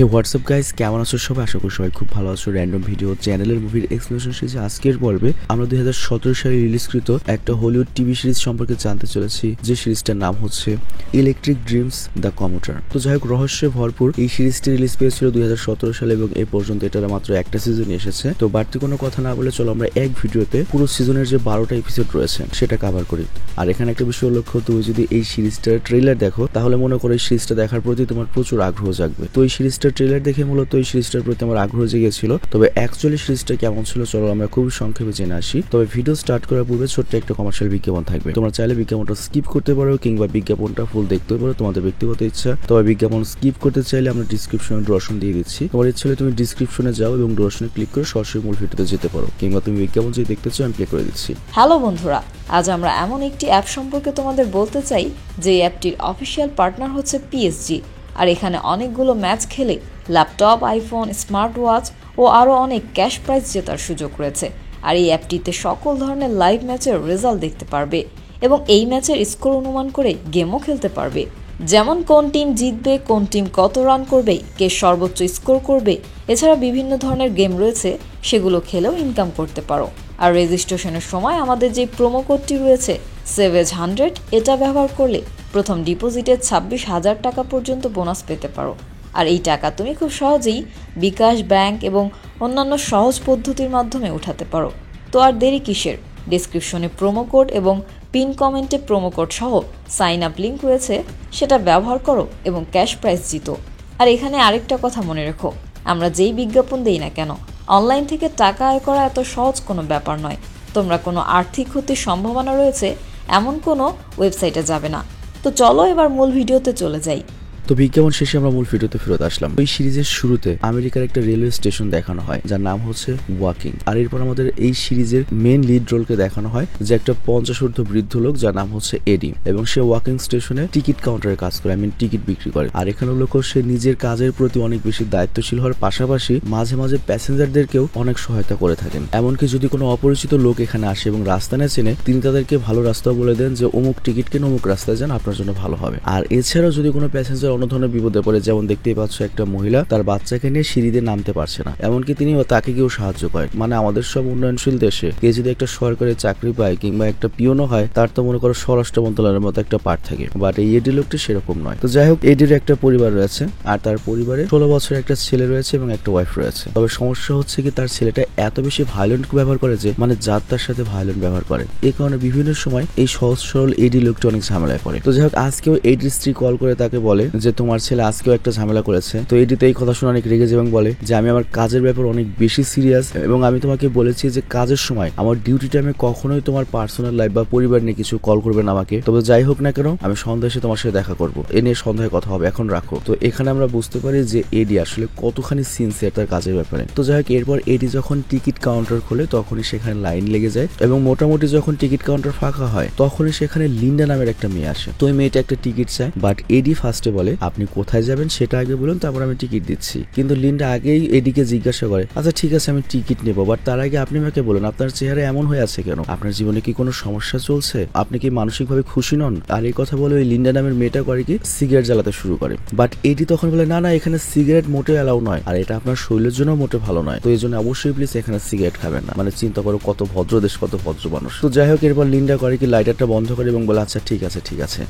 হে WhatsApp guys, কেমন আছো সবাই? আশা করি সবাই খুব ভালো আছো। র্যান্ডম ভিডিও চ্যানেলের মুভির এক্সপ্লেনেশন সিরিজে আজকের পর্বে আমরা 2017 সালে রিলিজকৃত একটা হলিউড টিভি সিরিজ সম্পর্কে জানতে চলেছি, যে সিরিজটার নাম হচ্ছে ইলেকট্রিক ড্রিমস দ্য কমিউটার। তো যাই হোক, রহস্যে ভরপুর এই সিরিজটি রিলিজ পেয়েছিল 2017 সালে এবং এ পর্যন্ত এটার মাত্র একটা সিজনই এসেছে। তো বাড়তি কোনো কথা না বলে চলো আমরা এক ভিডিওতে পুরো সিজনের যে 12টা এপিসোড রয়েছে সেটা কভার করি। আর এখানে একটা বিষয় লক্ষ্য, তুমি যদি এই সিরিজটার ট্রেলার দেখো তাহলে মনে করো এই সিরিজটা দেখার প্রতি তোমার প্রচুর আগ্রহ জাগবে। তো এই সিরিজটার ট্রেলার দেখে মূলত এই সিরিজটার প্রতি আমার আগ্রহ জেগেছিল। তবে অ্যাকচুয়ালি সিরিজটা কেমন ছিল চলো আমরা খুবই সংক্ষেপে জেনে আসি। তবে ভিডিও স্টার্ট করার পূর্বে ছোট্ট একটা কমার্শিয়াল বিজ্ঞাপন থাকবে। তোমরা চাইলে বিজ্ঞাপনটা স্কিপ করতে পারো কিংবা বিজ্ঞাপনটা ফুল দেখতে পারো, তোমাদের ব্যক্তিগত ইচ্ছা। তবে বিজ্ঞাপন স্কিপ করতে চাইলে আমরা ডিসক্রিপশনে ডোরেশন দিয়ে দিচ্ছি। তোমার ইচ্ছা হলে তুমি ডিসক্রিপশনে যাও এবং ডোরেশনে ক্লিক করে সরাসরি মূল ভিডিওতে যেতে পারো, কিংবা তুমি বিজ্ঞাপন যদি দেখতে চাও আমি প্লে করে দিচ্ছি। হ্যালো বন্ধুরা, আজ আমরা এমন একটি অ্যাপ সম্পর্কে তোমাদের বলতে চাই যে অ্যাপটির অফিসিয়াল পার্টনার হচ্ছে পিএসজি। আর এখানে অনেকগুলো ম্যাচ খেলে ল্যাপটপ, আইফোন, স্মার্ট ওয়াচ ও আরও অনেক ক্যাশ প্রাইজ জেতার সুযোগ রয়েছে। আর এই অ্যাপটিতে সকল ধরনের লাইভ ম্যাচের রেজাল্ট দেখতে পারবে এবং এই ম্যাচের স্কোর অনুমান করে গেমও খেলতে পারবে। যেমন কোন টিম জিতবে, কোন টিম কত রান করবে, কে সর্বোচ্চ স্কোর করবে। এছাড়া বিভিন্ন ধরনের গেম রয়েছে, সেগুলো খেলেও ইনকাম করতে পারো। আর রেজিস্ট্রেশনের সময় আমাদের যে প্রোমো কোডটি রয়েছে SAVAGE100, এটা ব্যবহার করলে প্রথম ডিপোজিটে 26,000 টাকা পর্যন্ত বোনাস পেতে পারো। আর এই টাকা তুমি খুব সহজেই বিকাশ, ব্যাংক এবং অন্যান্য সহজ পদ্ধতির মাধ্যমে উঠাতে পারো। তো আর দেরি কিসের? ডেসক্রিপশনে প্রোমো কোড এবং পিন কমেন্টে প্রোমো কোড সহ সাইন আপ লিঙ্ক রয়েছে, সেটা ব্যবহার করো এবং ক্যাশ প্রাইজ জিতো। আর এখানে আরেকটা কথা মনে রেখো, আমরা যেই বিজ্ঞাপন দেই না কেন, অনলাইন থেকে টাকা আয় করা এত সহজ কোনো ব্যাপার নয়। তোমরা কোনো আর্থিক ক্ষতির সম্ভাবনা রয়েছে এমন কোনো ওয়েবসাইটে যাবে না। তো চলো এবার মূল ভিডিওতে চলে যাই। তো বিজ্ঞাপন শেষে আমরা মূল ভিডিওতে ফেরত আসলাম। এই সিরিজের শুরুতে আমেরিকার একটা রেলওয়ে স্টেশন দেখানো হয় যার নাম হচ্ছে ওয়াকিং। আর এরপর আমাদের এই সিরিজের মেন লিড রোলকে দেখানো হয় যে একটা 50 ঊর্ধ্ব বৃদ্ধ লোক যার নাম হচ্ছে এডি, এবং সে ওয়াকিং স্টেশনে টিকিট কাউন্টারে কাজ করে, টিকিট বিক্রি করে। আর এখানে লোক সে নিজের কাজের প্রতি অনেক বেশি দায়িত্বশীল হওয়ার পাশাপাশি মাঝে মাঝে প্যাসেঞ্জারদেরকেও অনেক সহায়তা করে থাকেন। এমনকি যদি কোনো অপরিচিত লোক এখানে আসে এবং রাস্তা না চেনে, তিনি তাদেরকে ভালো রাস্তা বলে দেন যে অমুক টিকিট কিনে অমুক রাস্তায় যান, আপনার জন্য ভালো হবে। আর এছাড়াও যদি কোনো প্যাসেঞ্জার অন্য ধরনের বিপদে পড়ে, যেমন দেখতেই পাচ্ছ একটা মহিলা তার বাচ্চাকে নিয়ে সিঁড়িতে নামতে পারছে না, এমনকি তিনি তাকে গিয়েও সাহায্য করেন। আমাদের সব উন্নয়নশীল দেশে কে যদি একটা সরকারি চাকরি পায় কিংবা একটা পিওনও হয়, তার তো মনে করো স্বরাষ্ট্র মন্ত্রণালয়ের মতো একটা পার্ট থাকে। বাট এই এডি লোকটি সেরকম নয়। তো যাই হোক, এডির একটা পরিবার রয়েছে আর তার পরিবারে 16 বছরের একটা ছেলে রয়েছে এবং একটা ওয়াইফ রয়েছে। তবে সমস্যা হচ্ছে কি, তার ছেলেটা এত বেশি ভায়োলেন্ট ব্যবহার করে যে যার তার সাথে ভায়োলেন্ট ব্যবহার করে। এই কারণে বিভিন্ন সময় এই সহজ সরল এডি লোকটি অনেক ঝামেলায় পড়ে। তো যাই হোক, আজকেও এডির স্ত্রী কল করে তাকে বলে যে তোমার ছেলে আজকেও একটা ঝামেলা করেছে। তো এডি তো এই কথা শুনে অনেক রেগে যায় এবং বলে যে আমি আমার কাজের ব্যাপার অনেক বেশি সিরিয়াস এবং আমি তোমাকে বলেছি যে কাজের সময় আমার ডিউটি টাইমে কখনোই তোমার পার্সোনাল লাইফ বা পরিবার নিয়ে কিছু কল করবে না আমাকে। তবে যাই হোক না কেন, আমি সন্ধ্যায় এসে তোমার সাথে দেখা করবো, এ নিয়ে সন্ধ্যায় কথা হবে, এখন রাখো। তো এখানে আমরা বুঝতে পারি যে এডি আসলে কতখানি সিনসিয়ার তার কাজের ব্যাপারে। তো যাই হোক, এরপর এডি যখন টিকিট কাউন্টার খোলে তখনই সেখানে লাইন লেগে যায় এবং মোটামুটি যখন টিকিট কাউন্টার ফাঁকা হয় তখনই সেখানে লিন্ডা নামের একটা মেয়ে আসে। তো ওই মেয়েটা একটা টিকিট চায়, বাট এডি ফার্স্টে বলে আপনি কোথায় যাবেন সেটা আগে বলুন, তারপর আমি টিকিট দিচ্ছি। কিন্তু লিন্ডা আগেই এডিকে জিজ্ঞাসা করে আচ্ছা ঠিক আছে আমি টিকিট নেবো, বাট তার আগে আপনি আমাকে বলুন আপনার চেহারা এমন হয়ে আছে কেন, আপনার জীবনে কি কোনো সমস্যা চলছে, আপনি কি মানসিকভাবে খুশি নন? আর এই কথা বলে ওই লিন্ডা নামের মেয়েটা করে কি সিগারেট জ্বালাতে শুরু করে। বাট এডি তখন বলে না না, এখানে সিগারেট মোটে অ্যালাউ নয়, আর এটা আপনার শরীরের জন্য মোটে ভালো নয়, তো এই জন্য অবশ্যই প্লিজ এখানে সিগারেট খাবেন না। চিন্তা করো কত ভদ্র দেশ, কত ভদ্র মানুষ। তো যাই হোক, এরপর লিন্ডা করে কি লাইটারটা বন্ধ করে এবং বলে আচ্ছা ঠিক আছে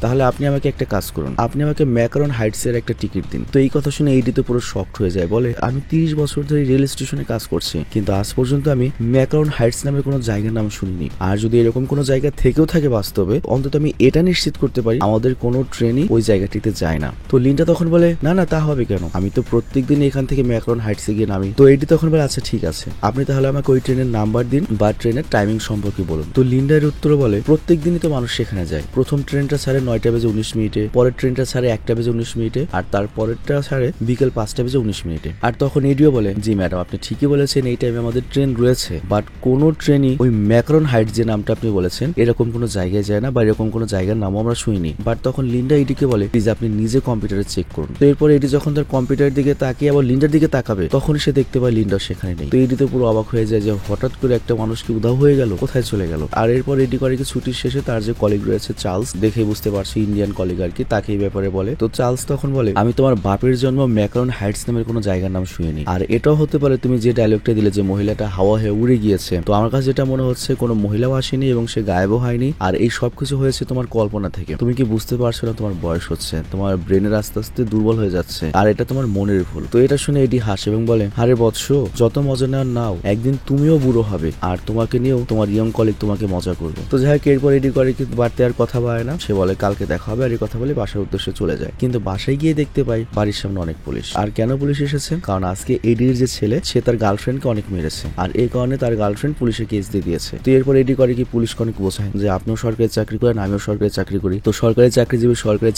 তাহলে আপনি আমাকে একটা কাজ করুন, আপনি আমাকে ম্যাকারন হাইটস এর একটা টিকিট দিন। তো এই কথা শুনে এডি তো পুরো শকড হয়ে যায়, বলে আমি 30 বছর ধরে রেল স্টেশনে কাজ করছি কিন্তু আজ পর্যন্ত আমি ম্যাকারন হাইটস নামের কোনো জায়গার নাম শুনিনি। আর যদি এরকম কোনো জায়গা থেকেও থাকে বাস্তবে, অন্তত আমি এটা নিশ্চিত করতে পারি আমাদের কোনো ট্রেনই ওই জায়গাটিতে যায় না। তো লিন্ডা তখন বলে না না তা হবে কেন, আমি তো প্রত্যেকদিন এখান থেকে ম্যাকারন হাইটসে গিয়ে নামি। তো এডি তখন বলে আচ্ছা ঠিক আছে, আপনি তাহলে আমাকে ওই ট্রেনের নাম্বার দিন বা ট্রেনের টাইমিং সম্পর্কে বলুন। তো লিন্ডার উত্তর বলে প্রত্যেকদিনই তো মানুষ সেখানে যায়, প্রথম ট্রেনটা ছাড়ে 9:19, পরের ট্রেনটা ছাড়ে 1:19, আর তারপরেরটা ছাড়ে বিকেল 5:19। আর তখন এডিও বলে জি ম্যাডাম আপনি ঠিকই বলেছেন, এই টাইমে আমাদের ট্রেন রয়েছে, বাট কোনো ট্রেনই ওই ম্যাকারন হাইট যে নামটা আপনি বলেছেন এরকম কোনো জায়গায় যায় না বা এরকম কোনো জায়গার নামও আমরা শুনিনি। বাট তখন লিন্ডা এডিকে বলে প্লিজ আপনি নিজে কম্পিউটারে চেক করুন। তো এরপর এডি যখন তার কম্পিউটারের দিকে তাকিয়ে আবার লিন্ডার দিকে তাকাবে তখন সে দেখতে পায় লিন্ডা সেখানে নেই। তো এডি তো পুরো অবাক হয়ে যায় যে হঠাৎ করে একটা মানুষ কি উধাও হয়ে গেল, কোথায় চলে গেল। আর এরপর এডি করে কি ছুটির শেষে তার যে কলিগ রয়েছে চার্লস, দেখে বুঝতে পারছি ইন্ডিয়ান কলিগ আর কি, তাকে এই ব্যাপারে বলে। তো চার্লস চার্লস তখন বলে আমি তোমার বাপের জন্ম ম্যাকারন হাইটস নামের কোনো জায়গার নাম শুনিনি, আর এটাও হতে পারে তুমি যে ডায়লগটা দিলে যে মহিলাটা হাওয়া হয়ে উড়ে গিয়েছে, তো আমার কাছে যেটা মনে হচ্ছে কোনো মহিলাও আসেনি এবং সে গায়েবও হয়নি, আর এই সবকিছু হয়েছে তোমার কল্পনা থেকে। তুমি কি বুঝতে পারছো না তোমার বয়স হচ্ছে, তোমার ব্রেনের আস্তে আস্তে দুর্বল হয়ে যাচ্ছে, আর এটা তোমার মনের ভুল। তো এটা শুনে এডি হাসে এবং বলে আরে বৎস, যত মজা নেওয়ার নাও, একদিন তুমিও বুড়ো হবে আর তোমাকে নিয়েও তোমার ইয়ং কলিগ তোমাকে মজা করবে। তো যাই হোক এরপর এডি করে কিন্তু বাড়তে আর কথা বাড়ে না, সে বলে কালকে দেখা হবে, আর এই কথা বলে বাসার উদ্দেশ্যে চলে যায়। কিন্তু বাসায় গিয়ে দেখতে পাই বাড়ির সামনে অনেক পুলিশ। আর কেন পুলিশ এসেছে? কারণ আজকে এডির যে ছেলে সে তার গার্লফ্রেন্ডকে অনেক মেরেছে, আর এই কারণে তার গার্লফ্রেন্ড পুলিশে কেস দিয়ে দিয়েছে। তো এরপর এডি করে কি পুলিশকে অনেক বোঝায় যে আপনিও সরকারি চাকরি করেন, আমিও সরকারি চাকরি করি, তো সরকারি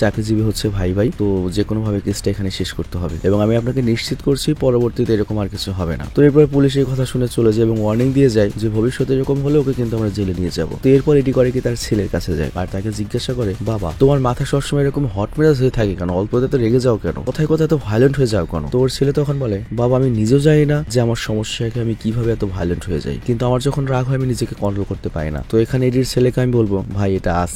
চাকরিজীবী হচ্ছে ভাই ভাই, তো যে কোনো ভাবে কেসটা এখানে শেষ করতে হবে এবং আমি আপনাকে নিশ্চিত করছি পরবর্তীতে এরকম আর কিছু হবে না। তো এরপর পুলিশ এই কথা শুনে চলে যায় এবং ওয়ার্নিং দিয়ে যায় যে ভবিষ্যতে এরকম হলে ওকে কিন্তু আমরা জেলে নিয়ে যাবো। তো এরপর এডি করে কি তার ছেলের কাছে যায় আর তাকে জিজ্ঞাসা করে বাবা তোমার মাথা সবসময় এরকম হট মেজাজ হয়ে থাকে কেন, অল্পতে তো রেগে যাও কেন, কোথায় কোথায় তো ভায়োলেন্ট হয়ে যাও কেন? তো ওর ছেলে তখন বলে বাবা আমি নিজেও জানি না যে আমার সমস্যাকে আমি কিভাবে এত ভায়োলেন্ট হয়ে যাই, কিন্তু আমার যখন রাগ হয় আমি নিজেকে কন্ট্রোল করতে পারি না। তো এখানে এডির ছেলেকে আমি বলবো ভাই এটা আস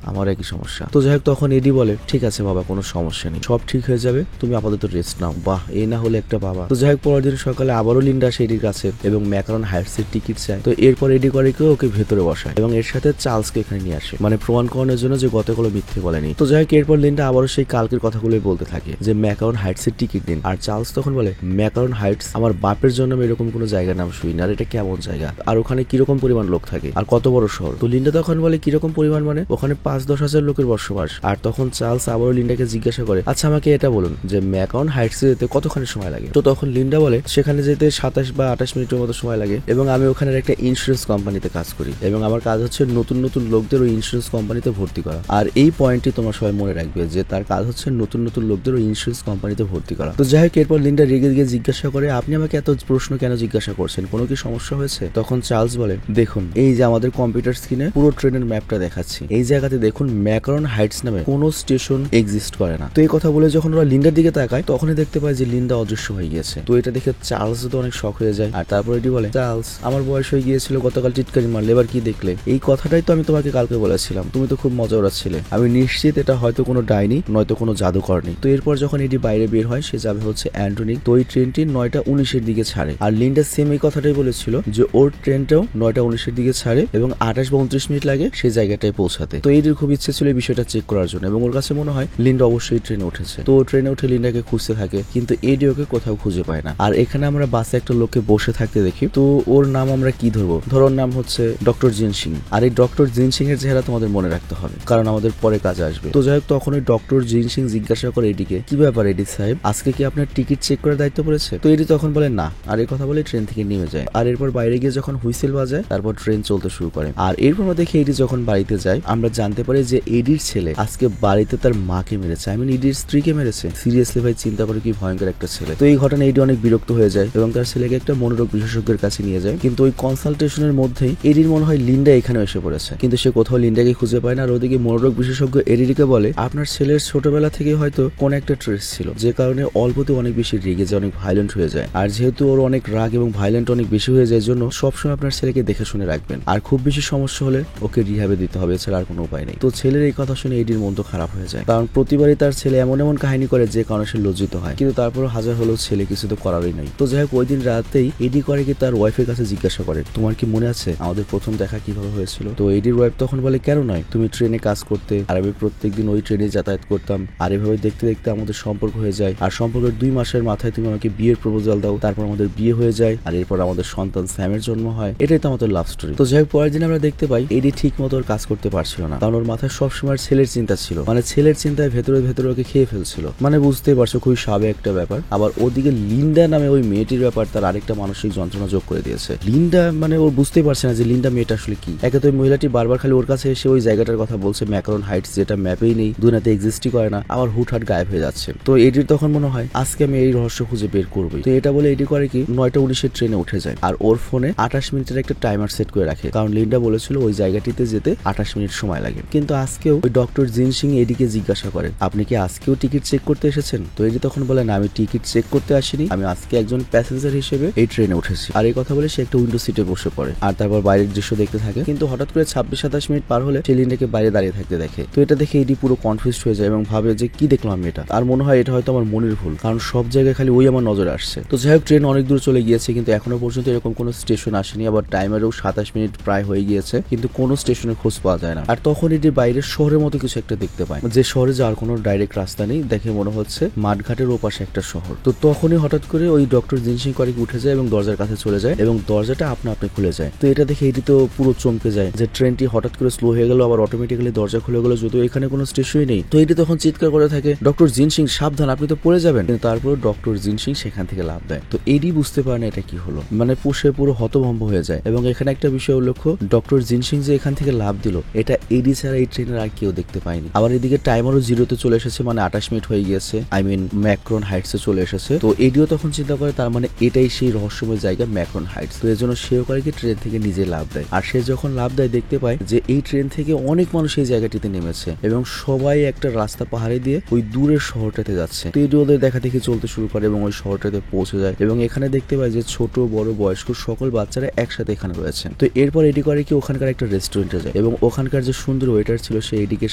আমার একই সমস্যা। তো যাই হোক তখন এডি বলে ঠিক আছে বাবা কোনো সমস্যা নেই, সব ঠিক হয়ে যাবে, তুমি আপাতত রেস্ট নাও। বাহ, এই না হলে একটা বাবা। তো যাই হোক পরের দিন সকালে আবারও লিন্ডা আসে এডির কাছে এবং ম্যাকারন হাইটস এর টিকিট চায়। তো এরপর এডি করে কেউ ওকে ভেতরে বসায় এবং এর সাথে চার্লসকে এখানে নিয়ে আসে, মানে প্রমাণ করানোর জন্য যে গতকাল মিথ্যে বলেনি। তো যাই হোক এরপর লিন্ডা আবারও সেই কালকের কথাগুলোই বলতে থাকে যে ম্যাকারন হাইটস এর টিকিট দিন, আর চার্লস তখন বলে ম্যাকারন হাইটস আমার বাপের জন্য এরকম কোনো জায়গার নাম শুনি না, আর এটা কেমন জায়গা, আর ওখানে কিরকম পরিমাণ লোক থাকে, আর কত বড় শহর? তো লিন্ডা তখন বলে কিরকম পরিমাণ মানে ওখানে 5-10 হাজার লোকের বসবাস। আর তখন চার্লস আবারও লিন্ডাকে জিজ্ঞাসা করে আচ্ছা আমাকে এটা বলুন যে ম্যাকারন হাইটস যেতে কতক্ষণ সময় লাগে? তো তখন লিন্ডা বলে সেখানে যেতে 27 বা 28 মিনিটের মতো সময় লাগে এবং আমি ওখানে একটা ইন্স্যুরেন্স কোম্পানিতে কাজ করি এবং আমার কাজ হচ্ছে নতুন নতুন লোকদের ওই ইন্স্যুরেন্স কোম্পানিতে ভর্তি করা। আর এই পয়েন্টটি তোমার সবাই মনে রাখবে যে তার কাজ হচ্ছে নতুন নতুন লোকদের ওই ইন্স্যুরেন্স কোম্পানিতে ভর্তি করা। তো যাই হোক এরপর লিন্ডা রেগে গিয়ে জিজ্ঞাসা করে আপনি আমাকে এত প্রশ্ন কেন জিজ্ঞাসা করছেন, কোনো কি সমস্যা হয়েছে? তখন চার্লস বলে দেখুন এই যে আমাদের কম্পিউটার স্ক্রিনে পুরো ট্রেনের ম্যাপটা দেখাচ্ছি, এই জায়গাতে দেখুন ম্যাকারন হাইটস নামে কোনো স্টেশন এক্সিস্ট করে না। তো এই কথা বলে যখন ওরা লিন্ডার দিকে তাকায় তখনই দেখতে পায় যে লিন্ডা অদৃশ্য হয়ে গিয়েছে। তো এটা দেখে চার্লস তো অনেক শক হয়ে যায়, আর তারপর এটি বলে চার্লস আমার বয়স হয়ে গিয়েছিল গতকাল টিটকারি মারলে, এবার কি দেখলে? এই কথাটাই তো আমি তোমাকে কালকে বলেছিলাম, তুমি তো খুব মজা উড়াচ্ছিলে, আমি নিশ্চিত এটা হয়তো কোনো ডাইনি নয়তো কোনো জাদুকর নেই। তো এরপর যখন এটি বাইরে বের হয় সে যাবে হচ্ছে অ্যান্টনি। তো এই ট্রেনটি 9:19 দিকে ছাড়ে, আর লিন্ডা সেম এই কথাটাই বলেছিল যে ওর ট্রেনটাও 9:19 দিকে ছাড়ে এবং 28 বা 29 মিনিট লাগে সেই জায়গাটায় পৌঁছাতে। তো এটির খুব ইচ্ছে ছিল এই বিষয়টা চেক করার জন্য এবং ওর কাছে মনে হয় লিন্ডা অবশ্যই ট্রেনে উঠেছে। তো ট্রেনে উঠে লিন্ডাকে খুঁজতে থাকে কিন্তু এডি ওকে কোথাও খুঁজে পায় না। আর এখানে আমরা বাসে একটা লোককে বসে থাকতে দেখি, তো ওর নাম আমরা কি ধরবো? ধরো ওর নাম হচ্ছে ডক্টর জিনসিং। আর এই ডক্টর জিনসিং এর চেহারা তোমাদের মনে রাখতে হবে কারণ আমাদের পরে কাজে আসবে। তো যাই হোক তখন ওই ডক্টর জিনসিং জিজ্ঞাসা করে এডিকে কি ব্যাপার এডি সাহেব, আজকে কি আপনার টিকিট চেক করার দায়িত্ব পড়েছে? তো এডি তখন বলে না, আর এই কথা বলে ট্রেন থেকে নেমে যায়। আর এরপর বাইরে গিয়ে যখন হুইসেল বাজায় তারপর ট্রেন চলতে শুরু করে। আর এরপর আমরা দেখি এডি যখন বাড়িতে যায় আমরা জানতে পারি যে এডির ছেলে আজকে বাড়িতে তার মাকে মেরেছে, আই মিন এডির স্ত্রীকে মেরেছে। সিরিয়াসলি ভাই চিন্তা করে কি ভয়ঙ্কর একটা ছেলে। তো এই ঘটনায় এডি অনেক বিরক্ত হয়ে যায় এবং তার ছেলেকে একটা মনোরোগ বিশেষজ্ঞের কাছে নিয়ে যায়, কিন্তু ওই কনসালটেশনের মধ্যেই এডির মনে হয় লিন্ডা এখানে এসে পড়েছে, কিন্তু সে কোথাও লিন্ডাকে খুঁজে পায় না। আর ওদিকে মনোরোগ বিশেষজ্ঞ এডিকে বলে আপনার ছেলের ছোটবেলা থেকে হয়তো কোন একটা ট্রেস ছিল যে কারণে অল্পতে অনেক বেশি রেগে যায়, অনেক ভায়োলেন্ট হয়ে যায়। আর যেহেতু ওর অনেক রাগ এবং ভায়োলেন্ট অনেক বেশি হয়ে যায় জন্য সবসময় আপনার ছেলেকে দেখে শুনে রাখবেন, আর খুব বেশি সমস্যা হলে ওকে রিহ্যাবে দিতে হবে, এছাড়া আর কোনো উপায় নেই। তো ছেলের এই কথা শুনে এডির মন তো খারাপ হয়ে যায় কারণ প্রতিবারই তার ছেলে এমন এমন কাহিনী করে যে কারণে সে লজ্জিত হয়, কিন্তু তারপরও হাজার হলেও ছেলে কিছু তো করারই নাই। তো যাই হোক ওই দিন রাতেই এডি করে কি তার ওয়াইফের কাছে জিজ্ঞাসা করে তোমার কি মনে আছে আমাদের প্রথম দেখা কিভাবে হয়েছিল? তো এডির ওয়াইফ তখন বলে কেন নয়, তুমি ট্রেনে কাজ করতে আর আমি প্রত্যেকদিন ওই ট্রেনে যাতায়াত করতাম, আর এভাবে দেখতে দেখতে আমাদের সম্পর্ক হয়ে যায়, আর সম্পর্কের 2 মাসের মাথায় তুমি আমাকে বিয়ের প্রপোজাল দাও, তারপর আমাদের বিয়ে হয়ে যায়, আর এরপর আমাদের সন্তান স্যামের জন্ম হয়। এটাই তো আমাদের লাভ স্টোরি। তো যাই হোক পরের দিন আমরা দেখতে পাই এডি ঠিক মতো কাজ করতে পারছিল না কারণ ওর মাথায় সবসময় ছেলের চিন্তা ছিল, মানে ছেলের চিন্তায় ভেতরে ভেতরে ওকে খেয়ে ফেলছিল, মানে বুঝতেই পারছো খুবই স্বাভাবিক একটা ব্যাপার। আবার ওদিকে লিন্ডা নামে ওই মেয়েটির ব্যাপার তার আরেকটা মানসিক যন্ত্রণা যোগ করে দিয়েছে। লিন্ডা মানে ও বুঝতেই পারছে না যে লিন্ডা মেয়েটা আসলে কি। একে তো ওই মহিলাটি বারবার খালি ওর কাছে এসে ওই জায়গাটার কথা বলছে ম্যাকারন হাইটস, যেটা ম্যাপেই নেই, দুনিয়াতে এক্সিস্টই করে না, আবার হুটহাট গায়েব হয়ে যাচ্ছে। তো এডির তখন মনে হয় আজকে আমি এই রহস্য খুঁজে বের করবোই। তো এটা বলে এডি করে কি 9:19 ট্রেনে উঠে যায় আর ওর ফোনে 28 মিনিটের একটা টাইমার সেট করে রাখে কারণ লিন্ডা বলেছিল ওই জায়গাটিতে যেতে 28 মিনিট সময় লাগে। কিন্তু আজকেও ওই ডক্টর জিনসিং এডিকে জিজ্ঞাসা করে আপনি কি আজকেও টিকিট চেক করতে এসেছেন? তো এডি তখন বলে না, আমি টিকিট চেক করতে আসিনি, আমি আজকে একজন প্যাসেঞ্জার হিসেবে এই ট্রেনে উঠেছি। আর এই কথা বলে সে একটা উইন্ডো সিটে বসে পড়ে আর তারপর বাইরের দৃশ্য দেখতে থাকে, কিন্তু হঠাৎ করে 26-27 মিনিট পার হলে সে লিন্ডাকে বাইরে দাঁড়িয়ে থাকতে দেখে। তো এটা দেখে এডি পুরো কনফিউজড হয়ে যায় এবং ভাবে যে যে কি দেখলাম আমি এটা, আর মনে হয় এটা হয়তো আমার মনের ভুল, কারণ সব জায়গায় খালি ওই আমার নজরে আসছে। তো যাই হোক, ট্রেন অনেক দূর চলে গিয়েছে কিন্তু এখনো পর্যন্ত এরকম কোনো স্টেশন আসেনি। আবার টাইমারেও 27 মিনিট প্রায় হয়ে গিয়েছে কিন্তু কোনো স্টেশনের খোঁজ পাওয়া যায় না। আর তখন এটি বাইরে শহরের মতো কিছু একটা দেখতে পায়, যে শহরে যাওয়ার কোনো ডাইরেক্ট রাস্তা নেই, দেখে মনে হচ্ছে মাঠঘাটের ওপাশে একটা শহর। তো তখনই হঠাৎ করে ওই ডক্টর জিনসিং করিক উঠে যায় এবং দরজার কাছে চলে যায় এবং দরজাটা আপনা আপনি খুলে যায়। তো এটা দেখে এটি তো পুরো চমকে যায় যে ট্রেনটি হঠাৎ করে স্লো হয়ে গেল, আবার অটোমেটিক্যালি দরজা খুলে গেল, যদিও এখানে কোনো স্টেশনই নেই। তো এটি তখন চিৎকার করে থাকে, ডক্টর জিনসিং সাবধান, আপনি তো পড়ে যাবেন। কিন্তু তারপর ডক্টর জিনসিং সেখান থেকে লাভ দেয়। তো এডি বুঝতে পারে না এটা কি হলো, মানে পুষে পুরো হতভম্ব হয়ে যায়। এবং এখানে একটা বিষয় উল্লেখ্য, ডক্টর জিনসিং যে এখান থেকে লাভ দিল এটা এডি ছাড়া এই ট্রেনের আর কেউ দেখতে পায়নি। আবার এদিকে টাইমারও জিরোতে চলে এসেছে, মানে 28 মিনিট হয়ে গিয়েছে, আই মিন ম্যাক্রন হাইটসে চলে এসেছে। তো এডিও তখন চিন্তা করে তার মানে এটাই সেই রহস্যময় জায়গা ম্যাক্রন হাইটস। তো এর জন্য সেও করে কি ট্রেন থেকে নিজে লাভ দেয়। আর সে যখন লাভ দেয় দেখতে পায় যে এই ট্রেন থেকে অনেক মানুষ এই জায়গাটিতে নেমেছে এবং সবাই একটা রাস্তা পাহাড়ে দিয়ে ওই দূরের শহরটাতে যাচ্ছে। তো এডি ওদের দেখা দেখি চলতে শুরু করে এবং ওই শহরটাতে পৌঁছে যায় এবং এখানে দেখতে পায় যে ছোট বড় বয়স্ক সকল বাচ্চারা একসাথে এখানে রয়েছে। তো এরপর এডি করে কি ওখানকার একটা রেস্টুরেন্টে যায় এবং ওখানকার যে সুন্দর ওয়েটার ছিল সে এডিকে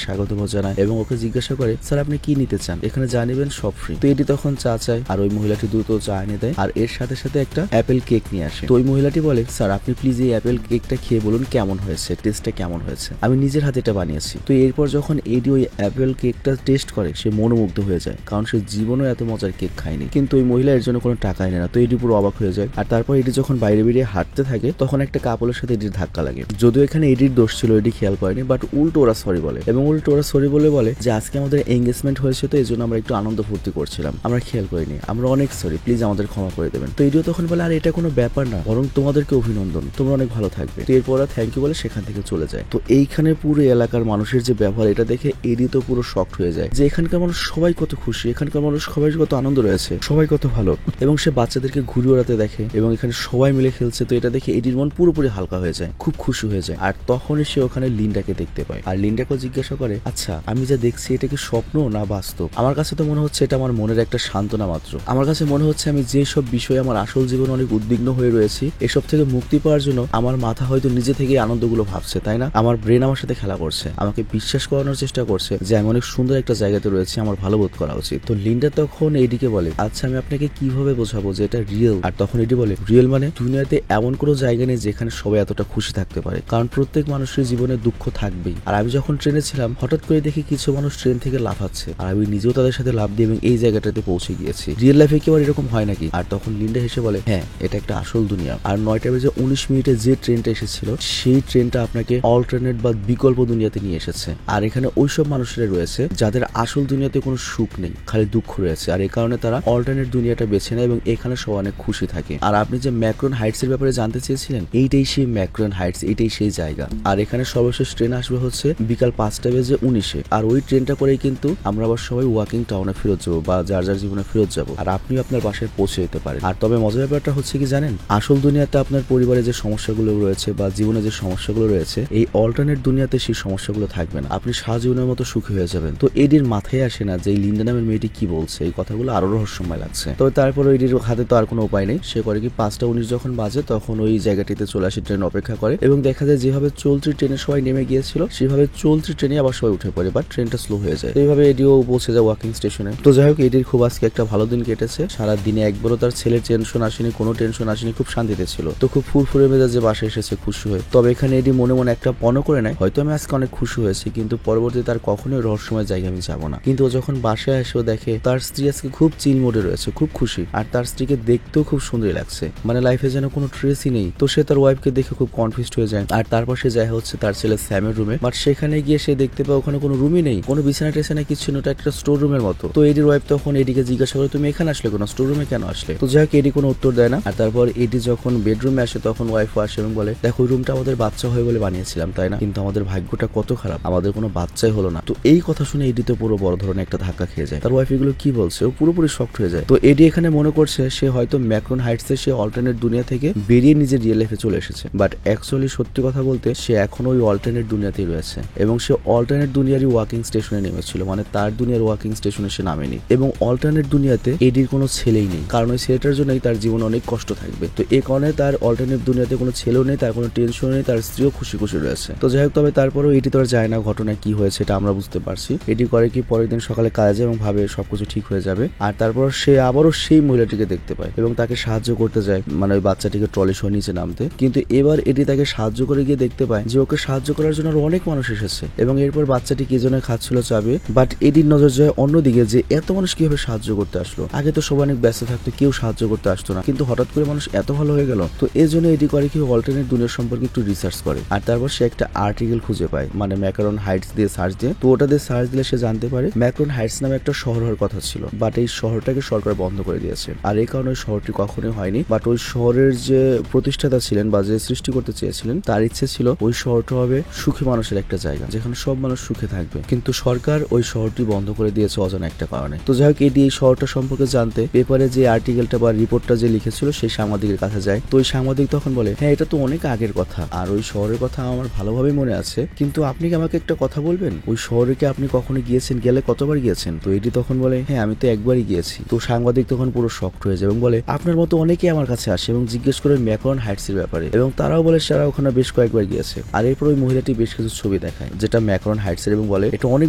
স্বাগতম জানায় এবং ওকে জিজ্ঞাসা করে, স্যার আপনি কি নিতে চান, এখানে যা নেবেন সব ফ্রি। তো এডি তখন চা চায় আর ওই মহিলাটি দ্রুত চা এনে দেয় আর এর সাথে সাথে একটা অ্যাপেল কেক নিয়ে আসে। তো ওই মহিলাটি বলে, স্যার আপনি প্লিজ এই অ্যাপেল কেকটা খেয়ে বলুন কেমন হয়েছে, টেস্টটা কেমন হয়েছে, আমি নিজের হাতে এটা বানিয়েছি। তো এরপর যখন এডি ওই অ্যাপেল কেকটা টেস্ট করে সে মনোমুগ্ধ হয়ে যায়, কারণ সে জীবনেও এত মজার কেক খায়নি। কিন্তু ওই মহিলা এর জন্য কোনো টাকাই নেয় না। তো এডি পুরো অবাক হয়ে যায়। আর তারপর এডি যখন বাইরে বেরিয়ে হাঁটতে থাকে তখন একটা কাপলের সাথে এডির ধাক্কা লাগে। যদিও এখানে এডির দোষ ছিল, এডি খেয়াল করেনি, বাট উল্টো ওরা সরি বলে এবং উল্টো ওরা সরি বলে যে আজকে আমাদের এঙ্গেজমেন্ট হয়েছে তো এই জন্য আমরা একটু আনন্দ ফুর্তি করছিলাম, আমরা খেয়াল করিনি, আমরা অনেক সরি, প্লিজ আমাদের ক্ষমা করে দেবেন। তো এডিও তখন বলে, আর এটা কোনো ব্যাপার না, বরং তোমাদেরকে অভিনন্দন, তোমরা অনেক ভালো থাকবে। তো এরপর ওরা থ্যাংক ইউ বলে সেখান থেকে চলে যায়। তো এইখানে পুরো এলাকার মানুষের যে ব্যবহার এটা দেখে এডি তো পুরো শকড হয়ে যায় যে এখানকার মানুষ সবাই কত খুশি, এখানকার মানুষ সবাই কত আনন্দ রয়েছে, সবাই কত ভালো। এবং সে বাচ্চাদেরকে ঘুরে ওড়াতে দেখে এবং এখানে সবাই মিলে খেলছে। তো এটা দেখে এডির মন পুরোপুরি হালকা হয়ে যায়, খুব খুশি হয়ে যায়। আর তখনই সে ওখানে লিন্ডাকে দেখতে পায় আর লিন্ডাকে জিজ্ঞাসা করে, আচ্ছা আমি যা দেখছি এটা কি স্বপ্ন না বাস্তব? আমার কাছে তো মনে হচ্ছে এটা আমার মনের একটা সান্ত্বনা মাত্র। আমার কাছে মনে হচ্ছে আমি যে সব বিষয়ে আমার আসল জীবন অনেক উদ্বিগ্ন হয়ে রয়েছি এসব থেকে মুক্তি পাওয়ার জন্য আমার মাথা হয়তো নিজে থেকে আনন্দগুলো ভাবছে, তাই না? আমার ব্রেন আমার সাথে খেলা করছে, আমাকে বিশ্বাস করানোর চেষ্টা করছে যে আমি অনেক সুন্দর একটা জায়গাতে রয়েছে, আমার ভালো বোধ করা উচিত। তো লিন্ডা তখন এডিকে বলে, আচ্ছা আমি আপনাকে কিভাবে বোঝাবো যে এটা রিয়েল? আর তখন এডি বলে, রিয়েল মানে দুনিয়াতে এমন কোনো জায়গা নেই যেখানে সবাই এতটা খুশি থাকতে পারে, কারণ প্রত্যেক মানুষের জীবনে দুঃখ থাকবেই। আর আমি যখন ট্রেনে ছিলাম হঠাৎ করে দেখি কিছু মানুষ ট্রেন থেকে লাফাচ্ছে আর আমি নিজেও তাদের সাথে লাফ দিয়ে এবং এই জায়গাটাতে পৌঁছে গিয়েছি। রিয়েল লাইফে কি আবার এরকম হয় নাকি? আর তখন লিন্ডা হেসে বলে, হ্যাঁ এটা একটা আসল দুনিয়া। আর 9:19 যে ট্রেনটা এসেছিল সেই ট্রেনটা আপনাকে অল্টারনেট বা বিকল্প দুনিয়াতে নিয়ে এসেছে। আর এখানে ওইসব মানুষেরা রয়েছে যাদের আসল দুনিয়াতে কোনো সুখ নেই, খালি দুঃখ রয়েছে, আর এই কারণে তারা অল্টারনেট দুনিয়াটা বেছে নেয় এবং এখানে সব অনেক খুশি থাকে। আর আপনি যে ম্যাক্রন হাইটস এর ব্যাপারে জানতে চেয়েছিলেন, এইটাই সেই ম্যাক্রন হাইটস, এইটাই সেই জায়গা। আর এখানে সর্বশেষ ট্রেন আসবে হচ্ছে বিকাল 5:19 আর ওই ট্রেনটা করেই কিন্তু আমরা আবার সবাই ওয়াকিং টাউনে ফেরত যাবো বা যার যার জীবনে ফেরত যাবো আর আপনিও আপনার বাসায় পৌঁছে যেতে পারেন। আর তবে মজার ব্যাপারটা হচ্ছে কি জানেন, আসল দুনিয়াতে আপনার পরিবারে যে সমস্যাগুলো রয়েছে বা জীবনে যে সমস্যাগুলো রয়েছে এই অল্টারনেট দুনিয়াতে সেই সমস্যাগুলো থাকবে না, আপনি সারা জীবনের মতো সুখী হয়ে যাবেন। তো এডির মাথায় আসে না যে এই লিন্ডা নামের মেয়েটি কি বলছে, এই কথাগুলো আরো রহস্যময় লাগছে। তবে তারপর এডির হাতে তো আর কোনো উপায় নেই, সে করে কি 5:19 যখন বাজে তখন ওই জায়গাটিতে চলে আসে, ট্রেন অপেক্ষা করে এবং দেখা যায় যেভাবে চলতি ট্রেনে সবাই নেমে গিয়েছিল সেভাবে চলতি ট্রেনে আবার সবাই উঠে পড়ে, বাট ট্রেনটা স্লো হয়ে যায়। এইভাবে এডিও পৌঁছে যায় ওয়াকিং স্টেশনে। তো যাই হোক এডির খুব আজকে একটা ভালো দিন কেটেছে, সারা দিনে একবারও তার ছেলের টেনশন আসেনি, কোনো টেনশন আসেনি, খুব শান্তিতে ছিল। তো খুব ফুরফুরে মেজাজে বাসায় এসেছে খুশি হয়ে। তবে এখানে এডি মনে মনে একটা পণ করে নেয়, হয়তো আমি আজকে অনেক খুশি হয়েছি কিন্তু পরবর্তীতে তার কখনোই রহস্যময় জায়গায় আমি যাবো না। কিন্তু ও যখন বাসায় এসেও দেখে তার স্ত্রী আজকে খুব চিল মোডে রয়েছে, খুব খুশি, আর তার স্ত্রীকে দেখতেও খুব সুন্দরই লাগছে, মানে লাইফে যেন কোনো ট্রেসই নেই। তো সে তার ওয়াইফকে দেখে খুব কনফিউজড হয়ে যায়। আর তারপর সে যায় হচ্ছে তার ছেলে স্যামের রুমে, বাট সেখানে গিয়ে সে দেখতে পায় ওখানে কোনো রুমই নেই, কোনো বিছানা টেছানা কিছু না, একটা স্টোর রুমের মতো। তো এডির ওয়াইফ তখন এডিকে জিজ্ঞাসা করে, তুমি এখানে আসলে কোনো স্টোর রুমে কেন আসলে? তো যাই হোক এডি কোনো উত্তর দেয় না। আর তারপর এডি যখন বেডরুমে আসে তখন ওয়াইফ আসে এবং বলে, দেখো ওই রুমটা আমাদের বাচ্চা হয় বলে বানিয়েছিলাম তাই না, কিন্তু আমাদের ভাগ্যটা কত খারাপ, আমাদের কোনো বাচ্চাই হলো না। তো এই কথা শুনে এডি তো পুরো বড় ধরনের একটা ধাক্কা খেয়ে যায়। তার ওয়াইফ এগুলো কি বলছে, ও পুরোপুরি শকড হয়ে যায়। তো এডি এখানে মনে করছে সে হয়তো ম্যাক্রন হাইটস এর সে অল্টারনেট দুনিয়া থেকে বেরিয়ে নিজের রিয়েল লাইফে চলে এসেছে, বাট অ্যাকচুয়ালি সত্যি কথা বলতে সে এখনো ওই অল্টারনেট দুনিয়াতেই রয়েছে এবং সে অল্টারনেট দুনিয়ারই ওয়াকিং স্টেশনে নেমেছিল, মানে তার দুনিয়ার ওয়াকিং স্টেশনে সে নামেনি। এবং অল্টারনেট দুনিয়াতে এডির কোনো ছেলেই নেই, কারণ ওই ছেলেটার জন্যই তার জীবনে অনেক কষ্ট থাকবে। তো এই কারণে তার অল্টারনেট দুনিয়াতে কোনো ছেলেও নেই, তার কোনো টেনশন নেই, তার স্ত্রীও খুশি খুশি রয়েছে। তো যাই হোক তবে তারপরেও এটি তো আর যায় না ঘটনা কি হয়েছে এটা আমরা বুঝতে পারছি। এটি করে কি পরের দিন সকালে কাজে যায় এবং ভাবে সবকিছু ঠিক হয়ে যাবে। আর তারপর সে আবারও সেই মহিলাটিকে দেখতে পায় এবং তাকে সাহায্য করতে যায়, মানে ওই বাচ্চাটিকে ট্রলি সহ নিচে নামতে। কিন্তু এবার এটি তাকে সাহায্য করে গিয়ে দেখতে পায় যে ওকে সাহায্য করার জন্য আরো অনেক মানুষ এসেছে এবং এরপর বাচ্চাটি কি জন্য খাচ্ছিল চাবে, বাট এটির নজর যায় অন্যদিকে যে এত মানুষ কিভাবে সাহায্য করতে আসলো। আগে তো সবাই অনেক ব্যস্ত থাকতো, কেউ সাহায্য করতে আসতো না, কিন্তু হঠাৎ করে মানুষ এত ভালো হয়ে গেল। তো এই জন্য এটি করে কি অল্টারনেট দুনিয়ার সম্পর্কে একটু রিসার্চ করে। আর তারপর সে একটা আর্টিকেল খুঁজে পায়, মানে ম্যাকারন হাইটস দিয়ে সার্চ দিয়ে। তো ওটা দিয়ে সার্চ দিলে সে জানতে পারে ম্যাকারন হাইটস নামে একটা শহর হওয়ার কথা ছিল, বাট এই শহরটাকে সরকার বন্ধ করে দিয়েছে। আর এই কারণে ওই শহরটি কখনোই হয়নি। বাট ওই শহরের যে প্রতিষ্ঠাতা ছিলেন বা যে সৃষ্টি করতে চেয়েছিলেন তার ইচ্ছে ছিল ওই শহরটা হবে সুখী মানুষের একটা জায়গা, যেখানে সব মানুষ সুখে থাকবে। কিন্তু সরকার ওই শহরটি বন্ধ করে দিয়েছে অজানা একটা কারণে। তো যাই হোক, এটি এই শহরটা সম্পর্কে জানতে পেপারে যে আর্টিকেলটা বা রিপোর্টটা যে লিখেছিল সেই সাংবাদিকের কাছে যায়। তো ওই সাংবাদিক তখন বলে, হ্যাঁ এটা তো অনেক আগের কথা আর ওই শহরের কথা আমার ভালোভাবেই মনে আছে, কিন্তু আপনি কি আমাকে একটা কথা বলবেন, ওই শহরে কি আপনি কখনো গিয়েছেন, গেলে কতবার গিয়েছেন? তো এটি তখন বলে, হ্যাঁ আমি তো একবারই গিয়েছি। তো সাংবাদিক তখন পুরো শকড হয়ে যায় এবং বলে, আপনার মতো অনেকেই আমার কাছে আসে এবং জিজ্ঞেস করে ম্যাকারন হাইটস এর ব্যাপারে, এবং তারাও বলে তারা ওখানে বেশ কয়েকবার গিয়েছে। আর এরপর ওই মহিলাটি বেশ কিছু ছবি দেখায় যেটা ম্যাকারন হাইটস এর, এবং বলে এটা অনেক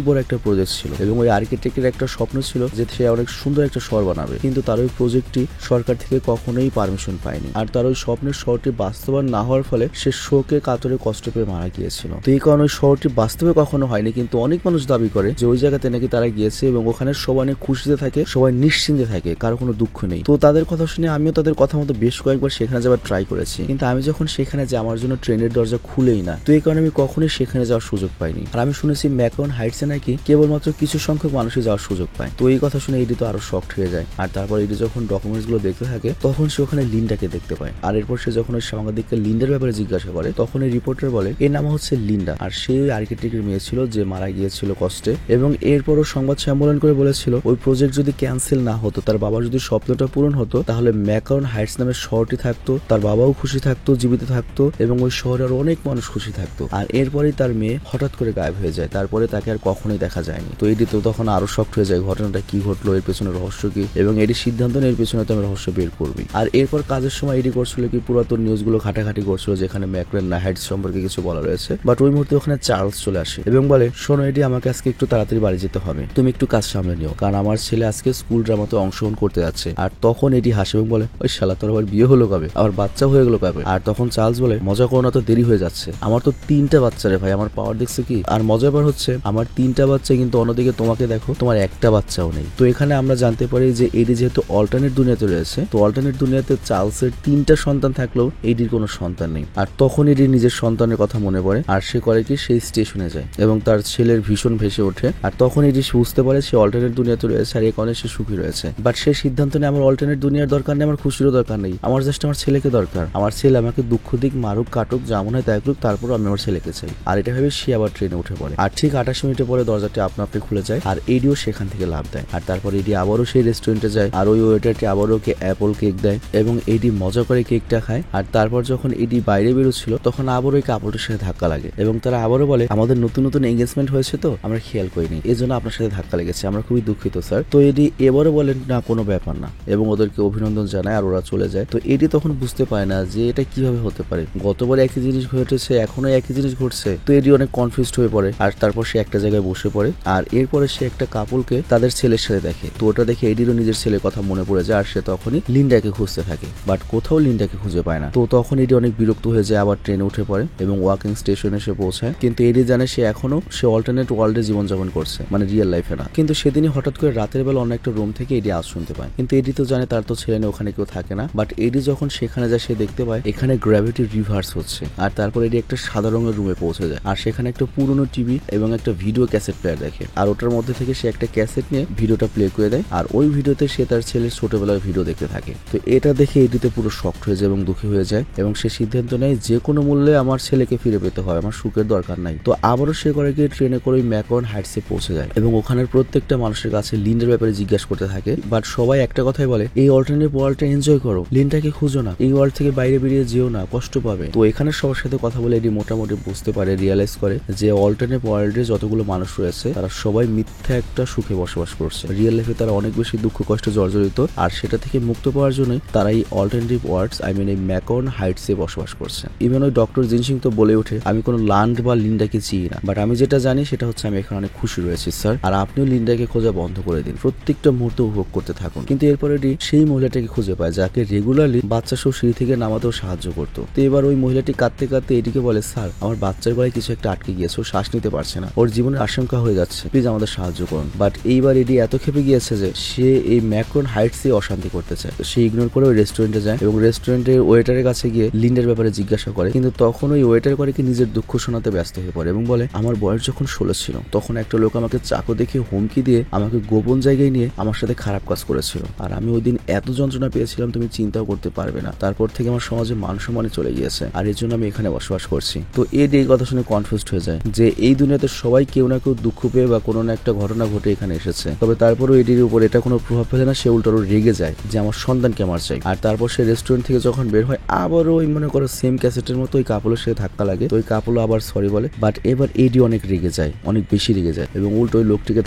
বড় একটা প্রজেক্ট ছিল এবং ওই আর্কিটেক্টের একটা স্বপ্ন ছিল যে সে অনেক সুন্দর একটা শহর বানাবে, কিন্তু তার ওই প্রজেক্টটি সরকার থেকে কখনোই পারমিশন পায়নি। আর তার ওই স্বপ্নের শহরটি বাস্তবায়ন না হওয়ার ফলে সে শোকে কাতরে কষ্ট পেয়ে মারা গিয়েছিল। তো এই কারণে ওই শহরটি বাস্তবে কখনো হয়নি, কিন্তু অনেক মানুষ দাবি করে যে ওই জায়গাতে নাকি তারা গিয়েছে এবং ওখানে সবাই অনেক খুশিতে থাকে, সবাই নিশ্চিন্তে থাকে, কারো কোনো দুঃখ নেই। তো তাদের কথা শুনে আমিও তাদের কথা মতো বেশ কয়েকবার সেখানে যাওয়ার ট্রাই করেছি, কিন্তু আমি যখন সেখানে যাই আমার জন্য ট্রেনের দরজা খুলেই না। তো এই কারণে আমি কখনোই সেখানে যাওয়ার সুযোগ পাইনি। আর আমি শুনেছি ম্যাকারন হাইটসে নাকি কেবলমাত্র কিছু সংখ্যক মানুষই যাওয়ার সুযোগ পায়। তো এই কথা শুনে এটি তো আরো শকড হয়ে যায়। আর তারপর এটি যখন ডকুমেন্টস গুলো দেখতে থাকে তখন সে ওখানে লিন্ডাকে দেখতে পায়। আর এরপর সে যখন ওই সাংবাদিককে লিন্ডার ব্যাপারে জিজ্ঞাসা করে তখন এই রিপোর্টার বলে এর নাম হচ্ছে লিন্ডা, আর সেই ওই আর্কিটেক্টের মেয়ে ছিল যে মারা গিয়েছিল কষ্টে। এবং এরপরও সংবাদ সম্মেলন করে বলেছিল ওই প্রজেক্ট যদি ক্যান্সেল না হতো, তার বাবার যদি স্বপ্নটা পূরণ হতো, তাহলে ম্যাকারন হাইটস নামের শহরটি থাকতো, তার বাবাও খুশি থাকতো, জীবিত থাকতো এবং ওই শহরে আরো অনেক মানুষ খুশি থাকতো। আর এরপরেই তার মেয়ে হঠাৎ করে গায়েব হয়ে যায়, তারপরে তাকে আর কখনোই দেখা যায়নি। তো এটি তো তখন আরো শক্ট হয়ে যায়, ঘটনাটা কি ঘটলো, এর পেছনে রহস্য কি, এবং এটি সিদ্ধান্ত নেই এর পেছনে তো আমি রহস্য বের করবি। আর এরপর কাজের সময় এটি করছিল কি পুরাতন নিউজগুলো ঘাটাঘাটি করছিল যেখানে ম্যাকারন হাইটস সম্পর্কে কিছু বলা রয়েছে। বাট ওই মুহূর্তে ওখানে চার্লস চলে আসে এবং বলে, শোনো এটি আমাকে আজকে একটু তাড়াতাড়ি বাড়ি যেতে হবে, তুমি একটু কাজ সামলে নিও, কারণ আমার ছেলে আজকে স্কুল ড্রামাতে অংশগ্রহণ করতে যাচ্ছে। আর তখন এটি হাসে এবং বলে, ওই শালা তোর আবার বিয়ে হলো কবে, আবার বাচ্চা হয়ে গেলো কবে? আর তখন চার্লস বলে, মজা করো না তো, দেরি হয়ে যাচ্ছে, আমার তো 3টা বাচ্চা রে ভাই, আমার পাওয়ার দেখছে কি? আর মজার ব্যাপার হচ্ছে আমার 3টা বাচ্চা, কিন্তু অন্যদিকে তোমাকে দেখো তোমার একটা বাচ্চাও নেই। তো এখানে আমরা জানতে পারি যে এডি যেহেতু অল্টারনেট দুনিয়াতে রয়েছে, তো অল্টারনেট দুনিয়াতে চার্লসের 3টা সন্তান থাকলেও এডির কোনো সন্তান নেই। আর তখন এডি নিজের সন্তানের কথা মনে পড়ে আর সে করে কি সেই স্টেশনে যায় এবং তার ছেলের ভীষণ ভেসে ওঠে। আর তখন এডি বুঝতে পারে সে অল্টারনেট দুনিয়াতে রয়েছে আর এই কারণে সে সুখী রয়েছে। বাট সে সিদ্ধান্ত নেই আমার অল্টারনেট দুনিয়ার দরকার নেই, আমার খুশিরও দরকার নেই, আমার জাস্ট আমার ছেলেকে দরকার। আমার ছেলে আমাকে দুঃখ দিক, মারুক, কাটুক, যেমন হয় তাই করুক, তারপর আমি আমার ছেলেকে চাই। আর এটা ভেবে সে আবার ট্রেনে উঠে পড়ে। আর ঠিক 28 মিনিটে পরে দরজাটি আপনা আপনি খুলে যায় আর এডিও সেখান থেকে লাভ দেয়। আর তারপর এডি আবারও সেই রেস্টুরেন্টে যায় আর ওই ওয়েটারটি আবারও অ্যাপল কেক দেয় এবং এডি মজা করে কেকটা খায়। আর তারপর যখন এডি বাইরে বেরোচ্ছিল তখন আবারও এই কাপড়টার সাথে ধাক্কা লাগে এবং তারা আবারও বলে, আমাদের নতুন নতুন এঙ্গেজমেন্ট হয়েছে তো আমরা খেয়াল করিনি, এই জন্য আপনার সাথে ধাক্কা লেগেছে, আমরা খুবই দুঃখিত স্যার। তো এডি এবারও বলেন, না কোনো ব্যাপার না, এবং ওদেরকে অভিনন্দন জানায় আর ওরা চলে যায়। তো এডি তখন বুঝতে পারে না যে এটা কিভাবে হতে পারে, গতবার একই জিনিস ঘটেছে, এখনো একই জিনিস ঘটছে। তো এডি অনেক কনফিউজড হয়ে পড়ে আর তারপর সে একটা জায়গায় বসে পড়ে। আর এরপরে সে একটা কাপলকে তাদের ছেলের সাথে দেখে। তো ওটা দেখে এডিরও নিজের ছেলের কথা মনে পড়ে যায় আর সে তখনই লিন্ডাকে খুঁজতে থাকে, বাট কোথাও লিন্ডাকে খুঁজে পায় না। তো তখন এডি অনেক বিরক্ত হয়ে যায়, আবার ট্রেনে উঠে পড়ে এবং ওয়াকিং স্টেশনে এসে পৌঁছায়। কিন্তু এডি জানে সে এখনো সে অল্টারনেট ওয়ার্ল্ডে জীবনযাপন করছে, মানে রিয়েল লাইফে না। কিন্তু সেদিনই হঠাৎ করে রাতের বেলা অন্য একটা রুম থেকে এডি আওয়াজ শুনতে পায়, কিন্তু এডি তো জানে তার তো ছেলে নেই, ওখানে কেউ থাকে না। বাট এডি যখন সেখানে যায় সে দেখতে পায় এখানে গ্র্যাভিটি রিভার্স হচ্ছে। আর তারপর এডি একটা সাদা রঙের রুমে পৌঁছে যায় আর সেখানে একটা পুরনো টিভি এবং একটা ভিডিও ক্যাসেট প্লেয়ার দেখে। আর ওটার মধ্যে থেকে সে একটা ক্যাসেট নিয়ে ভিডিওটা প্লে করে দেয় আর ওই ভিডিওতে সে তার ছেলের ছোটবেলার ভিডিও দেখতে থাকে। তো এটা দেখে এডিতে পুরো শকড হয়ে যায় এবং দুঃখী হয়ে যায় এবং সে সিদ্ধান্ত নেয় যে কোনো মূল্যে আমার ছেলেকে ফিরে পেতে হয়, আমার সুখের দরকার নাই। তো আবারও সে করে গিয়ে ট্রেনে করে ম্যাকারন হাইটসে পৌঁছে যায় এবং ওখানের প্রত্যেকটা মানুষের কাছে লিন্ডার ব্যাপারে জিজ্ঞাসা করতে থাকে। বাট সবাই একটা কথাই বলে, এই অল্টারনেট ওয়ার্ল্ডটা এনজয় করো, লিন্ডাকে খুঁজো না, এই ওয়ার্ল্ড থেকে বাইরে বেরিয়ে যেও না, কষ্ট পাবে। তো এখানে সবার সাথে কথা বলে এডি মোটামুটি বুঝতে পারে, রিয়েলাইজ করে যে অল্টারনেট ওয়ার্ল্ডে যতগুলো মানুষ রয়েছে তারা সবাই মিথ্যা একটা সুখে বসবাস করছে, রিয়েল লাইফে তারা অনেক বেশি দুঃখ কষ্ট জর্জরিত। আর সেটা থেকে মুক্ত পাওয়ার জন্যই তারা এই অল্টারনেটিভ ওয়ার্ল্ডস এই ম্যাকারন হাইটসে বসবাস করছে। ইভেন ওই ডক্টর জিনসিং তো বলে ওঠে, আমি কোনো লান্ড বা লিন্ডাকে চিনি না, বাট আমি যেটা জানি সেটা হচ্ছে আমি এখানে অনেক খুশি রয়েছে। পেরেছি স্যার, আর আপনিও লিন্ডাকে খোঁজা বন্ধ করে দিন, প্রত্যেকটা মুহূর্ত উপভোগ করতে থাকুন। কিন্তু এরপর এডি সেই মহিলাটাকে খুঁজে পায় যাকে রেগুলারলি বাচ্চা সহ সিঁড়ি থেকে নামাতেও সাহায্য করতো। তো এবার ওই মহিলাটি কাঁদতে কাঁদতে এডিকে বলে, স্যার আমার বাচ্চার গলায় কিছু একটা আটকে গিয়েছে, ও শ্বাস নিতে পারছে না, ওর জীবনের আশঙ্কা হয়ে যাচ্ছে, প্লিজ আমাদের সাহায্য করুন। বাট এইবার এডি এত খেপে গিয়েছে যে সে এই ম্যাক্রন হাইটসে অশান্তি করতে চায়। সে ইগনোর করে ওই রেস্টুরেন্টে যায় এবং রেস্টুরেন্টের ওয়েটারের কাছে গিয়ে লিন্ডার ব্যাপারে জিজ্ঞাসা করে। কিন্তু তখন ওই ওয়েটার করে কি নিজের দুঃখ শোনাতে ব্যস্ত হয়ে পড়ে এবং বলে, আমার বয়স যখন 16 ছিল তখন একটা লোক আমাকে চাকু দেখে হুমকি দিয়ে আমাকে গোপন জায়গায় নিয়ে আমার সাথে খারাপ কাজ করেছিল, আর আমি ওই দিন এত যন্ত্রণা পেয়েছিলাম তুমি চিন্তাও করতে পারবে না। তারপর থেকে আমার সমাজে মান সম্মানে চলে গিয়েছে, আর এর জন্য আমি এখানে বসবাস করছি। তো এডি এই কথা শুনে কনফিউজড হয়ে যায় যে এই দুনিয়াতে সবাই কেউ না কেউ দুঃখ পেয়ে বা কোনো না একটা ঘটনা ঘটে এখানে এসেছে। তবে তারপরও এডির উপর এটা কোনো প্রভাব ফেলে না, সে উল্টো রেগে যায় যে আমার সন্তানকে আমার চাই। আর তারপর সে রেস্টুরেন্ট থেকে যখন বের হয় আবারও ওই মনে করো সেম ক্যাসেটের মতো ওই কাপলের সাথে ধাক্কা লাগে। তো ওই কাপল আবার সরি বলে, বাট এবার এডি অনেক রেগে যায়, অনেক বেশি রেগে যায় এবং উল্টো ওই লোকটিকে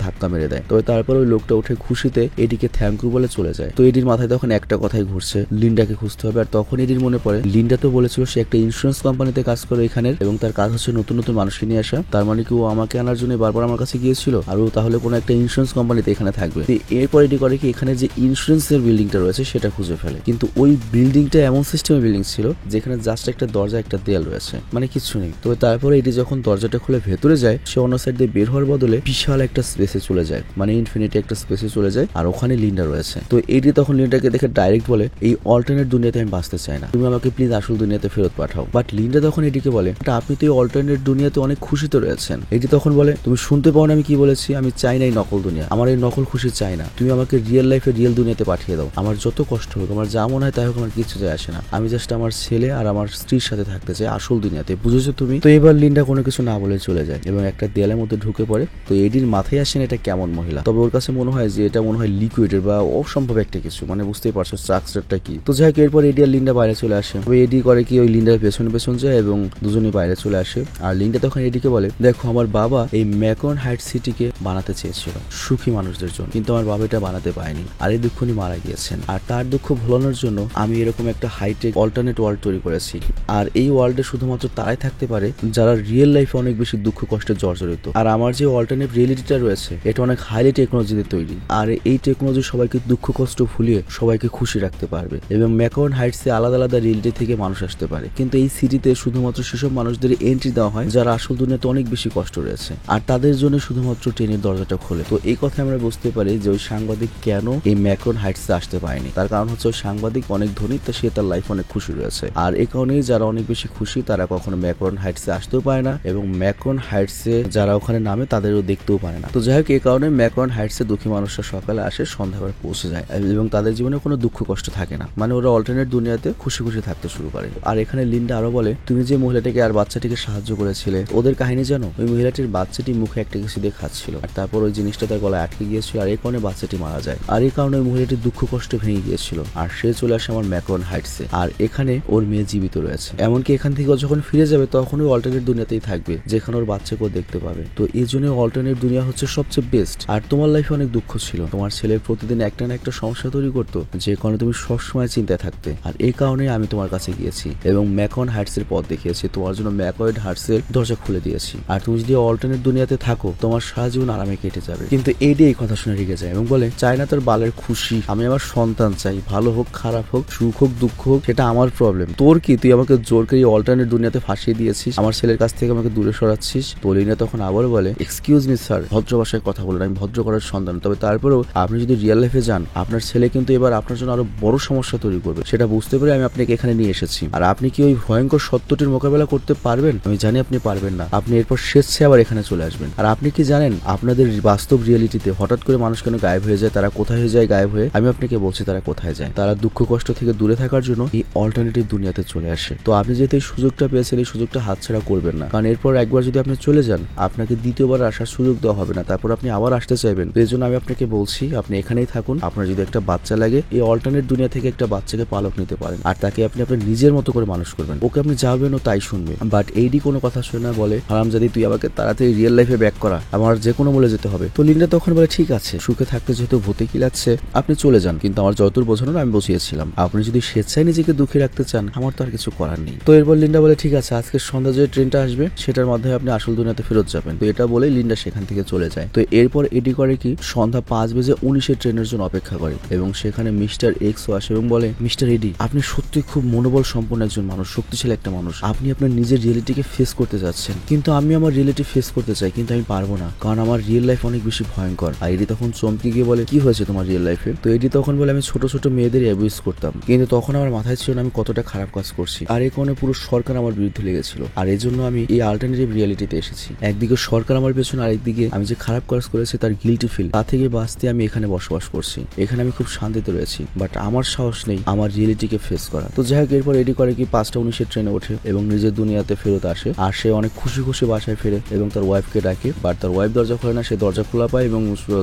ধাক্কা মেরে দেয়। তবে তারপর ওই লোকটা উঠে খুশিতে এডিকে থ্যাংক ইউ বলে চলে যায়। তো এডির মাথায় তখন একটা কথাই ঘুরছে, লিন্ডাকে খুঁজতে হবে। আর তখন এডির মনে পড়ে লিন্ডা তো বলেছিল সে একটা ইন্স্যুরেন্স কোম্পানিতে কাজ করে এখানের, এবং তার কাজ হচ্ছে নতুন নতুন মানুষকে নিয়ে আসা। তার মানে কি ও আমাকে আনার জন্য বারবার আমার কাছে গিয়েছিল, আর ও তাহলে কোনো একটা ইন্স্যুরেন্স কোম্পানিতে এখানে থাকবে। এরপর এডি করে কি এখানে যে ইন্স্যুরেন্সের বিল্ডিংটা রয়েছে সেটা খুঁজে ফেলে। কিন্তু ওই বিল্ডিংটা এমন সিস্টেমের বিল্ডিং ছিল যেখানে জাস্ট একটা দরজা একটা দেয়াল রয়েছে, মানে কিছু নেই। তবে তারপরে এডি যখন দরজাটা খুলে ভেতরে যায় সে অন্য সাইড দিয়ে বের হওয়ার বদলে বিশাল একটা স্পেসে চলে যায়, মানে ইনফিনিটি একটা স্পেসে চলে যায়, আর ওখানে লিন্ডা রয়েছে। তো এডি তখন লিন্ডাকে দেখে ডাইরেক্ট বলে, এই অল্টারনেট দুনিয়াতে আমি বাঁচতে চাই না, তুমি আমাকে প্লিজ আসল দুনিয়াতে ফেরত পাঠাও। বাট লিন্ডা তখন এডিকে বলে, আপনি তো এই অল্টারনেট দুনিয়াতে অনেক খুশিতে রয়েছেন। এডি তখন বলে, তুমি শুনতে পাও না আমি কি বলেছি, আমি চাই না এই নকল দুনিয়া, আমার এই নকল খুশি চাই না, তুমি আমাকে রিয়েল লাইফে রিয়েল দুনিয়াতে পাঠিয়ে দাও। আমার যত কষ্ট হোক, আমার যা মনে হয় তাই হোক, আমার কিছু যায় আসে না, আমি জাস্ট আমার ছেলে আর আমার স্ত্রীর সাথে থাকতে চাই আসল দুনিয়াতে, বুঝেছো তুমি? তো এবার লিন্ডা কোনো কিছু না বলে চলে যায় এবং একটা দেয়ালের মধ্যে ঢুকে পড়ে। তো এডির মাথায় আসেন এটা কেমন মহিলা, তবে ওর কাছে মনে হয় যে এটা মনে হয় লিকুইডের বা অসম্ভব একটা কিছু, মানে বুঝতেই পারছো স্ট্রাকচারটা কি। তো যাই হোক এরপর এডি আর লিন্ডা বাইরে চলে আসে। তবে এডি করে কি ওই লিন্ডার পেছনে পেছন যায় এবং দুজনই বাইরে চলে আসে। আর লিন্ডা তখন এডিকে বলে, দেখো আমার বাবা এই ম্যাকন হাইট সিটিকে বানাতে চেয়েছিল সুখী মানুষদের জন্য, কিন্তু আমার বাবা এটা বানাতে পারেনি, আর এই দুঃখনি মারা গিয়েছেন। আর তার দুঃখ ভোলানোর জন্য আমি এরকম একটা হাইটেক অল্টারনেট ওয়ার্ল্ড তৈরি করেছি, আর এই ওয়ার্ল্ডে শুধুমাত্র তারাই থাকতে পারে যারা রিয়েল লাইফে অনেক বেশি দুঃখ কষ্টে জর্জরিত। আর আমার যে অল্টারনেট রিয়েলিটিটা রয়েছে এটা অনেক হাইলি টেকনোলজিতে তৈরি, আর এই টেকনোলজি সবাইকে দুঃখ কষ্ট ভুলিয়ে সবাইকে খুশি রাখতে পারবে। এবং ম্যাকন হাইটসে আলাদা আলাদা রিয়েলিটি থেকে মানুষ আসতে পারে, কিন্তু এই সিটিতে শুধুমাত্র সেসব মানুষদের এন্ট্রি দেওয়া হয় যারা আসল দুনিয়াতে অনেক বেশি কষ্ট রয়েছে, আর তাদের জন্য শুধুমাত্র ট্রেনের দরজাটা খোলে। তো এই কথা আমরা বুঝতে পারি যে ওই সাংবাদিক কেন এই ম্যাকন হাইটসে আসতে পারেনি। তার কারণ হচ্ছে ওই সাংবাদিক অনেক ধনী, তো সে তার লাইফ অনেক খুশি রয়েছে, আর এই কারণেই যারা অনেক বেশি খুশি তারা কখনো ম্যাকন হাইটসে আসতেও পারে না, এবং ম্যাকন হাইটসে যারা ওখানে নামে তাদেরও দেখতেও পারে না। তো যাই হোক এই কারণে ম্যাকন হাইটসে দুঃখী মানুষরা সকালে আসে, সন্ধ্যাবেলা পৌঁছে যায় এবং তাদের জীবনে কোনো দুঃখ কষ্ট থাকে না, মানে ওরা অল্টারনেট দুনিয়াতে খুশি খুশি থাকতে শুরু করে। আর এখানে লিন্ডা আরো বলে, তুমি যে মহিলাটিকে আর বাচ্চাটিকে সাহায্য করেছিলে ওদের কাহিনী জানো? ওই মহিলাটির বাচ্চাটি মুখে একটা কিছু দিয়ে খাচ্ছিল, আর তারপর ওই জিনিসটা তার গলায় আটকে গিয়েছিল, আর এই কারণে বাচ্চাটি মারা যায়। আর এই কারণে ওই মহিলাটির দুঃখ কষ্ট ভেঙে গিয়েছিল, আর সে চলে আসে আমার ম্যাকন হাইটসে, আর এখানে ওর মেয়ে জীবিত রয়েছে। এমনকি এখান থেকে ও যখন ফিরে যাবে তখন ওই অল্টারনেট দুনিয়াতেই থাকবে যেখানে ওর বাচ্চাকেও দেখতে পাবে। তো এই জন্য অল্টারনেট দুনিয়া হচ্ছে সবচেয়ে বেস্ট। আর তোমার লাইফে অনেক দুঃখ ছিল, তোমার ছেলে প্রতিদিন একটা না একটা সমস্যা তৈরি করতো যে কারণে তুমি সবসময় চিন্তায় থাকতে, আর এই কারণে আমি তোমার কাছে গিয়েছি এবং ম্যাকন হাইটসের পথ দেখিয়েছি, তোমার জন্য ম্যাকয়েড হাইটসের দরজা খুলে দিয়েছি। আর তুমি যদি অল্টারনেট দুনিয়াতে থাকো তোমার সারা জীবন আরামে কেটে যাবে। কিন্তু এডি এই কথা শুনে রেগে যায় এবং বলে, চাই না তোর বালের খুশি, আমি আমার সন্তান চাই, ভালো হোক খারাপ হোক সুখ হোক দুঃখ হোক সেটা আমার প্রবলেম, তোর কি? তুই আমাকে জোর করে অল্টারনেট দুনিয়াতে ফাঁসিয়ে দিয়েছিস, আমার ছেলের কাছ থেকে আমাকে দূরে সরাচ্ছিস। তো লিন্ডা তখন আবার বলে, এক্সকিউজ মি স্যার, ভদ্র ভাষায় কথা বলেন, আমি ভদ্র করার সন্তান, তবে তারপরেও আপনি যদি রিয়েল লাইফে যান আপনার ছেলে কিন্তু এবার আপনার জন্য আরো বড় সমস্যা তৈরি করবে, সেটা বুঝতে পেরে আমি আপনাকে এখানে নিয়ে এসেছি। আর আপনি কি ওই ভয়ঙ্কর সত্যটির মোকাবেলা করতে পারবেন? আমি জানি আপনি পারবেন না, আপনি এরপর স্বেচ্ছায় আবার এখানে চলে আসবেন। আর আপনি কি জানেন আপনাদের বাস্তব রিয়েলিটিতে হঠাৎ করে মানুষ কেন গায়েব হয়ে যায়, তারা কোথায় হয়ে যায় গায়েব হয়ে? আমি আপনাকে বলছি তারা কোথায় যায়, তারা দুঃখ কষ্ট থেকে দূরে থাকার জন্য এই অল্টারনেটিভ দুনিয়াতে চলে আসে। তো আপনি যেহেতু এই সুযোগটা পেয়েছেন এই সুযোগটা হাতছাড়া করবেন না, কারণ এরপর একবার যদি আপনি চলে যান আপনাকে দ্বিতীয়বার আসার সুযোগ দেওয়া হবে না, তারপর আপনি আবার আসতে চাইবেন। এই জন্য আমি আপনাকে বলছি আপনি এখানেই থাকুন। আপনার যদি একটা বাচ্চা লাগে এই অল্টারনেট দুনিয়া থেকে একটা বাচ্চাকে পালক নিতে পারেন, আর তাকে আপনি আপনার নিজের মতো করে মানুষ করবেন, ওকে আপনি যাবেন ও তাই শুনবে। বাট এইডি কোনো কথা শুনে না, বলে, হারামজাদি তুই আমাকে তাড়াতাড়ি রিয়েল লাইফে ব্যাক করা, আমার যে কোনো বলে যেতে হবে। তো লিন্ডা তখন বলে, ঠিক আছে, সুখে থাকতে যেহেতু ভূতে কিলাচ্ছে আপনি চলে যান, কিন্তু আমার যতদূর বোঝানোর আমি বুঝিয়েছিলাম, আপনি যদি স্বেচ্ছায় নিজেকে দুঃখী রাখতে চান আমার তো আর কিছু করার নেই। তো এরপর লিন্ডা বলে, ঠিক আছে, আজকে সন্ধ্যা যে ট্রেনটা আসবে সেটার মাধ্যমে আপনি আসল দুনিয়াতে ফেরত যাবেন। তো এটা বলেই লিন্ডা সেখান এখান থেকে চলে যায়। তো এরপর এডি করে কি সন্ধ্যা 5:19 ট্রেনের জন্য অপেক্ষা করে এবং সেখানে মিস্টার এক্সও আসে এবং বলে, মিস্টার এডি, আপনি সত্যি খুব মনোবল সম্পন্ন একজন মানুষ, শক্তিশালী একটা মানুষ, আপনি আপনার নিজের রিয়েলিটিকে ফেস করতে যাচ্ছেন। কিন্তু আমি আমার রিয়েলিটি ফেস করতে চাই, কিন্তু আমি পারবো না, কারণ আমার রিয়েল লাইফ অনেক বেশি ভয়ঙ্কর। আর এডি তখন চমকে গিয়ে বলে, কি হয়েছে তোমার রিয়েল লাইফে? তো এডি তখন বলে, আমি ছোট ছোট মেয়েদের অ্যাবিউজ করতাম, কিন্তু তখন আমার মাথায় ছিল না আমি কতটা খারাপ কাজ করছি, আর এই কারণে পুরো সরকার আমার বিরুদ্ধে লেগেছিল, আর এই জন্য আমি এই অল্টারনেটিভ রিয়েলিটিতে এসেছি। একদিকে সরকার আমার পেছনে, আরেকদিকে আমি যে খারাপ কাজ করেছি তার গিল্টি ফিল, তা থেকে বাঁচতে আমি এখানে বসবাস করছি, এখানে আমি খুব শান্তিতে রয়েছি, বাট আমার সাহস নেই আমার রিয়েলিটিকে ফেস করা। তো যাই হোক, এরপর এডি করে কি 5:19 ট্রেনে ওঠে এবং নিজের দুনিয়াতে ফেরত আসে, আর সে অনেক খুশি খুশি বাসায় ফেরে এবং তার ওয়াইফকে ডাকে, বাট তার ওয়াইফ দরজা খোলে না, সে দরজা খোলা পায় এবং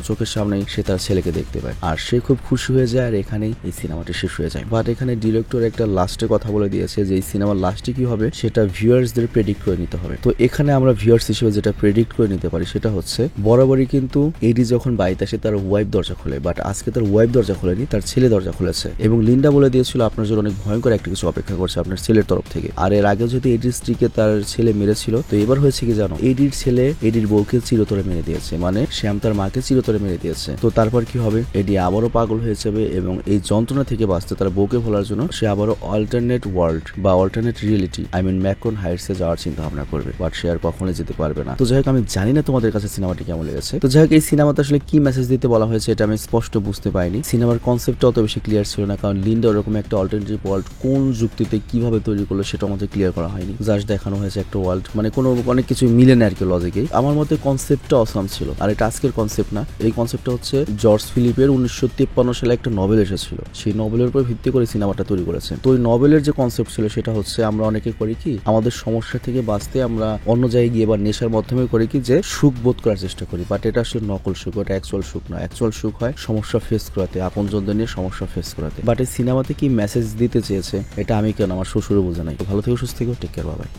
চোখের সামনেই সে তার ছেলেকে দেখতে পায়, আর সে খুব খুশি হয়ে যায়। আর এখানেই এই সিনেমাটি শেষ হয়ে যায়। বাট এখানে ডিরেক্টর একটা লাস্টে কথা বলে দিয়েছে যে এই সিনেমার লাস্টে কি হবে সেটা ভিউয়ার্সদের প্রেডিক্ট করে নিতে হবে। তো এখানে আমরা ভিউয়ার্স হিসেবে যেটা প্রেডিক্ট করে নিতে পারি সেটা হচ্ছে, বরাবরই কিন্তু এডি যখন বাড়িতে আসে তার ওয়াইফ দরজা খোলে, বাট আজকে তার ওয়াইফ দরজা খোলেনি, তার ছেলে দরজা খুলেছে এবং লিন্ডা বলে দিয়েছিল আপনার জন্য অনেক ভয়ঙ্কর একটা কিছু অপেক্ষা করছে আপনার ছেলের তরফ থেকে। আর এর আগে যদি এডির স্ত্রীকে তার ছেলে মেরেছিল, তো এবার হয়েছে কি জানো, এডির ছেলে এডির বউকে চিরতরে মেরে দিয়েছে, মানে শ্যাম তার মাকে চিরতরে মেরে দিয়েছে। তো তারপর কি হবে, এডি আবারও পাগল হয়ে যাবে এবং এই যন্ত্রণা থেকে বাঁচতে তার বউকে ভোলার জন্য সে আবারও অল্টারনেট ওয়ার্ল্ড বা অল্টারনেট রিয়েলিটি ম্যাকরন হাইটসে যাওয়ার চিন্তা ভাবনা করবে, বাট সে আর কখনোই যেতে পারবে না। তো যাই হোক, আমি জানি না তোমাদের কাছে সিনেমাটি কেমন লেগেছে। তো যাই হোক, এই সিনেমাতে আসলে কি মেসেজ দিতে বলা হয়েছে এটা আমি স্পষ্ট বুঝতে পারিনি। সিনেমার কনসেপ্টটা অত বেশি ক্লিয়ার ছিল না, কারণ লিন্ডা ওরকম একটা অল্টারনেটিভ ওয়ার্ল্ড কোন যুক্তিতে কিভাবে তৈরি করলো সেটা আমাদের ক্লিয়ার করা হয়নি। জাস্ট দেখানো হয়েছে একটা ওয়ার্ল্ড, মানে কোনো অনেক কিছু মিলে না আর কি লজিকে। আমার মতে কনসেপ্টটা অসাম ছিল, আর এটা আজকের কনসেপ্ট না। এই কনসেপ্টটা হচ্ছে জর্জ ফিলিপের 1953 সালে একটা নভেল এসেছিল, সেই নভেলের উপর ভিত্তি করে সিনেমাটা তৈরি করেছে। তো ওই নভেলের যে কনসেপ্ট ছিল সেটা হচ্ছে, আমরা অনেকে করি কি আমাদের সমস্যা থেকে বাঁচতে আমরা অন্য জায়গায় গিয়ে বা নেশার মাধ্যমে করি কি যে সুখ বোধ করার চেষ্টা করি, বাট এটা আসলে নকল সুখ, ওটা অ্যাকচুয়াল সুখ না। অ্যাকচুয়াল সুখ হয় সমস্যা ফেস করাতে, আপনজনদের নিয়ে সমস্যা ফেস করাতে। বাট এই সিনেমাতে কি মেসেজ দিতে চেয়েছে এটা আমি কেন, আমার শ্বশুরও বোঝে নাই। ভালো থেকো, সুস্থ থেকো, টেক কেয়ার, বাই বাই।